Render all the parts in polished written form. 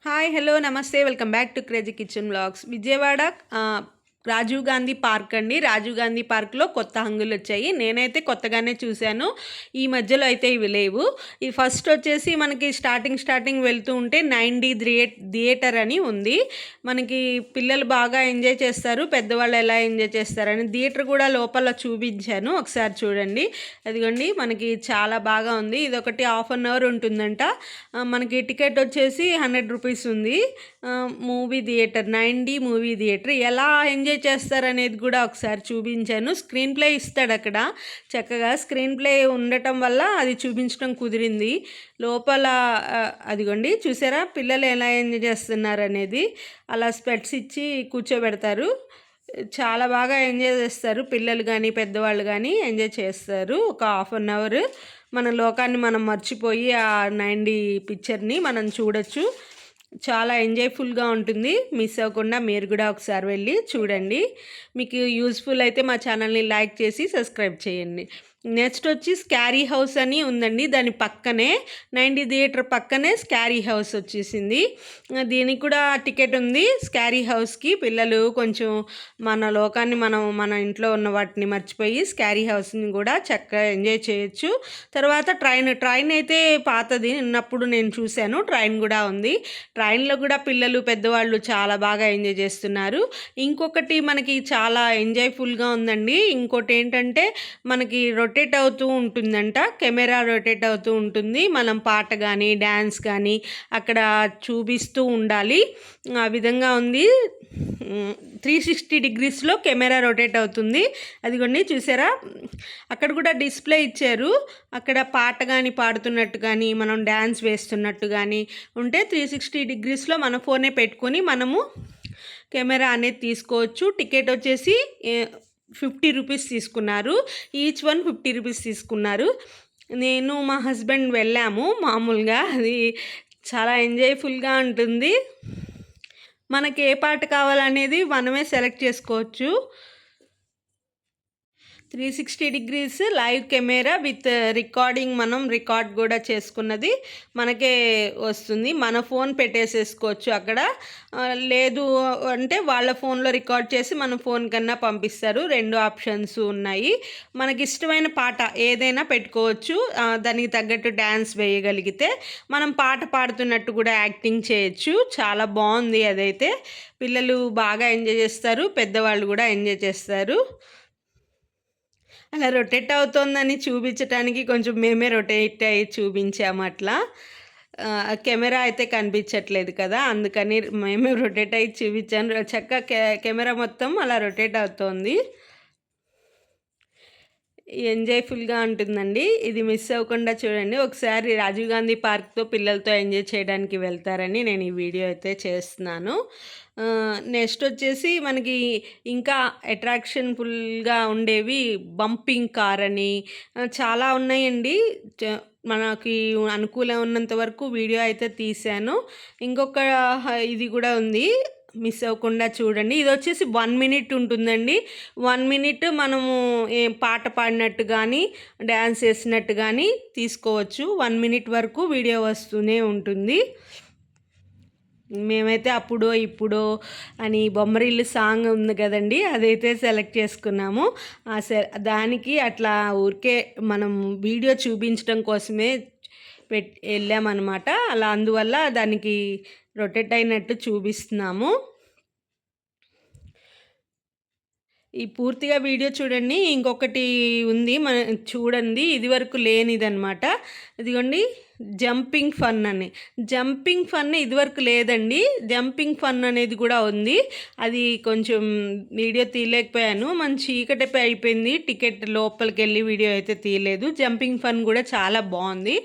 Hi hello namaste welcome back to crazy kitchen vlogs. Vijayawada Rajiv Gandhi park అండి. రాజీవ్ గాంధీ పార్క్లో కొత్త హంగులు వచ్చాయి. నేనైతే కొత్తగానే చూశాను. ఈ మధ్యలో అయితే ఇవి లేవు. ఈ ఫస్ట్ వచ్చేసి మనకి స్టార్టింగ్ వెళ్తూ ఉంటే 9D థియేటర్ అని ఉంది. మనకి పిల్లలు బాగా ఎంజాయ్ చేస్తారు, పెద్దవాళ్ళు ఎలా ఎంజాయ్ చేస్తారని థియేటర్ కూడా లోపల చూపించాను, ఒకసారి చూడండి. అదిగోండి, మనకి చాలా బాగా ఉంది. ఇదొకటి హాఫ్ అన్ అవర్ ఉంటుందంట. మనకి టికెట్ వచ్చేసి 100 రూపీస్ ఉంది. Movie theatre 9D movie theatre. ఎలా ఎంజాయ్ చేస్తారనేది కూడా ఒకసారి చూపించాను. స్క్రీన్ ప్లే ఇస్తాడు అక్కడ, చక్కగా స్క్రీన్ ప్లే ఉండటం వల్ల అది చూపించడం కుదిరింది. లోపల అదిగోండి, చూసారా పిల్లలు ఎలా ఎంజాయ్ చేస్తున్నారు అనేది. అలా స్పెట్స్ ఇచ్చి కూర్చోబెడతారు. చాలా బాగా ఎంజాయ్ చేస్తారు పిల్లలు కానీ పెద్దవాళ్ళు కానీ ఎంజాయ్ చేస్తారు. ఒక హాఫ్ అన్ అవర్ మన లోకాన్ని మనం మర్చిపోయి ఆ 9D పిక్చర్ని మనం చూడొచ్చు. చాలా ఎంజాయ్ఫుల్గా ఉంటుంది. మిస్ అవ్వకుండా మీరు కూడా ఒకసారి వెళ్ళి చూడండి. మీకు యూజ్ఫుల్ అయితే మా ఛానల్ని లైక్ చేసి సబ్స్క్రైబ్ చేయండి. నెక్స్ట్ వచ్చి స్కారీ హౌస్ అని ఉందండి. దాని పక్కనే 9D థియేటర్ పక్కనే స్కారీ హౌస్ వచ్చేసింది. దీనికి కూడా టికెట్ ఉంది. స్కారీ హౌస్కి పిల్లలు కొంచెం మన లోకాన్ని మన ఇంట్లో ఉన్న వాటిని మర్చిపోయి స్కారీ హౌస్ని కూడా చక్కగా ఎంజాయ్ చేయొచ్చు. తర్వాత ట్రైన్ అయితే పాతది, ఉన్నప్పుడు నేను చూశాను. ట్రైన్ కూడా ఉంది. ట్రైన్లో కూడా పిల్లలు పెద్దవాళ్ళు చాలా బాగా ఎంజాయ్ చేస్తున్నారు. ఇంకొకటి మనకి చాలా ఎంజాయ్ఫుల్గా ఉందండి. ఇంకోటి ఏంటంటే మనకి రొటేట్ అవుతూ ఉంటుందంట, కెమెరా రొటేట్ అవుతూ ఉంటుంది. మనం పాట కానీ డ్యాన్స్ కానీ అక్కడ చూపిస్తూ ఉండాలి. ఆ విధంగా ఉంది. 360 డిగ్రీస్లో కెమెరా రొటేట్ అవుతుంది. అదిగోండి, చూసారా అక్కడ కూడా డిస్ప్లే ఇచ్చారు. అక్కడ పాట కానీ పాడుతున్నట్టు కానీ మనం డ్యాన్స్ వేస్తున్నట్టు కానీ ఉంటే 360 డిగ్రీస్లో మన ఫోనే పెట్టుకొని మనము కెమెరా అనేది తీసుకోవచ్చు. టికెట్ వచ్చేసి 50 రూపీస్ తీసుకున్నారు. ఈచ్ వన్ 50 రూపీస్ తీసుకున్నారు. నేను మా హస్బెండ్ వెళ్ళాము. మామూలుగా అది చాలా ఎంజాయ్ఫుల్గా ఉంటుంది. మనకి ఏ పాట కావాలనేది మనమే సెలెక్ట్ చేసుకోవచ్చు. 360 degrees live camera with recording, మనం రికార్డ్ కూడా చేసుకున్నది మనకే వస్తుంది. మన ఫోన్ పెట్టేసేసుకోవచ్చు అక్కడ. లేదు అంటే వాళ్ళ ఫోన్లో రికార్డ్ చేసి మన ఫోన్ కన్నా పంపిస్తారు. 2 ఆప్షన్స్ ఉన్నాయి. మనకి ఇష్టమైన పాట ఏదైనా పెట్టుకోవచ్చు. దానికి తగ్గట్టు డ్యాన్స్ వేయగలిగితే మనం పాట పాడుతున్నట్టు కూడా యాక్టింగ్ చేయొచ్చు. చాలా బాగుంది. అదైతే పిల్లలు బాగా ఎంజాయ్ చేస్తారు, పెద్దవాళ్ళు కూడా ఎంజాయ్ చేస్తారు. అలా రొటేట్ అవుతోందని చూపించటానికి కొంచెం మేమే రొటేట్ అయ్యి చూపించాము అట్లా. కెమెరా అయితే కనిపించట్లేదు కదా, అందుకని మేమే రొటేట్ అయ్యి చూపించాను. చక్కగా కెమెరా మొత్తం అలా రొటేట్ అవుతోంది. ఎంజాయ్ఫుల్గా ఉంటుందండి. ఇది మిస్ అవ్వకుండా చూడండి. ఒకసారి రాజీవ్ గాంధీ పార్క్తో పిల్లలతో ఎంజాయ్ చేయడానికి వెళ్తారని నేను ఈ వీడియో అయితే చేస్తున్నాను. నెక్స్ట్ వచ్చేసి మనకి ఇంకా అట్రాక్షన్ఫుల్గా ఉండేవి బంపింగ్ కార్ అని చాలా ఉన్నాయండి. మనకి అనుకూలం ఉన్నంత వరకు వీడియో అయితే తీశాను. ఇంకొక ఇది కూడా ఉంది, మిస్ అవ్వకుండా చూడండి. ఇది వచ్చేసి 1 మినిట్ ఉంటుందండి. 1 మినిట్ మనము పాట పాడినట్టు కానీ డ్యాన్స్ చేసినట్టు కానీ తీసుకోవచ్చు. 1 మినిట్ వరకు వీడియో వస్తూనే ఉంటుంది. మేమైతే అప్పుడో ఇప్పుడో అని బొమ్మరిల్లు సాంగ్ ఉంది కదండి, అదైతే సెలెక్ట్ చేసుకున్నాము. దానికి అట్లా ఊరికే మనం వీడియో చూపించడం కోసమే వెళ్ళామన్నమాట. అలా అందువల్ల దానికి రొటేట్ అయినట్టు చూపిస్తున్నాము. ఈ పూర్తిగా వీడియో చూడండి. ఇంకొకటి ఉంది, చూడండి, ఇది వరకు లేనిదనమాట. ఇదిగోండి, జంపింగ్ ఫన్ అని. జంపింగ్ ఫన్ ఇదివరకు లేదండి. జంపింగ్ ఫన్ అనేది కూడా ఉంది. అది కొంచెం వీడియో తీయలేకపోయాను, మన చీకటి అయిపోయింది. టికెట్ లోపలికి వెళ్ళి వీడియో అయితే తీయలేదు. జంపింగ్ ఫన్ కూడా చాలా బాగుంది.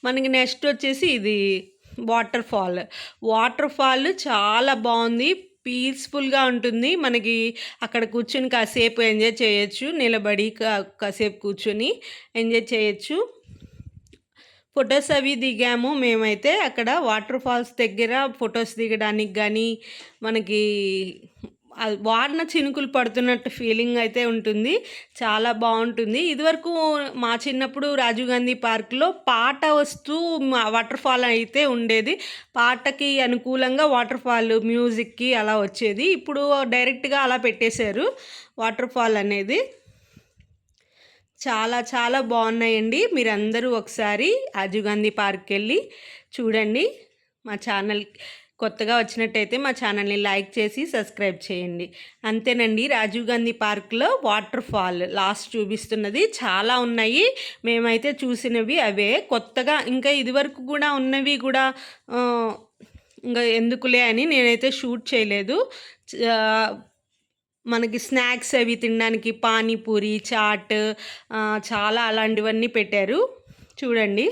మనకి నెక్స్ట్ వచ్చేసి ఇది వాటర్ ఫాల్ చాలా బాగుంది. పీస్ఫుల్గా ఉంటుంది. మనకి అక్కడ కూర్చొని కాసేపు ఎంజాయ్ చేయొచ్చు. నిలబడి కాసేపు కూర్చొని ఎంజాయ్ చేయొచ్చు. ఫొటోస్ అవి దిగాము మేమైతే. అక్కడ వాటర్ ఫాల్స్ దగ్గర ఫొటోస్ దిగడానికి కానీ మనకి వాన చినుకులు పడుతున్నట్టు ఫీలింగ్ అయితే ఉంటుంది. చాలా బాగుంటుంది. ఇదివరకు మా చిన్నప్పుడు రాజీవ్ గాంధీ పార్క్లో పాట వస్తూ వాటర్ ఫాల్ అయితే ఉండేది. పాటకి అనుకూలంగా వాటర్ ఫాల్ మ్యూజిక్కి అలా వచ్చేది. ఇప్పుడు డైరెక్ట్గా అలా పెట్టేశారు వాటర్ ఫాల్ అనేది. చాలా చాలా బాగున్నాయండి. మీరందరూ ఒకసారి రాజీవ్ గాంధీ పార్క్కి వెళ్ళి చూడండి. మా ఛానల్ కొత్తగా వచ్చినట్టయితే మా ఛానల్ని లైక్ చేసి సబ్స్క్రైబ్ చేయండి. అంతేనండి, రాజీవ్ గాంధీ పార్క్లో వాటర్ ఫాల్ లాస్ట్ చూపిస్తున్నది. చాలా ఉన్నాయి, మేమైతే చూసినవి అవే. కొత్తగా ఇంకా ఇదివరకు కూడా ఉన్నవి కూడా ఇంకా ఎందుకులే అని నేనైతే షూట్ చేయలేదు. మనకి స్నాక్స్ అవి తినడానికి పానీపూరి, చాట్ చాలా అలాంటివన్నీ పెట్టారు చూడండి.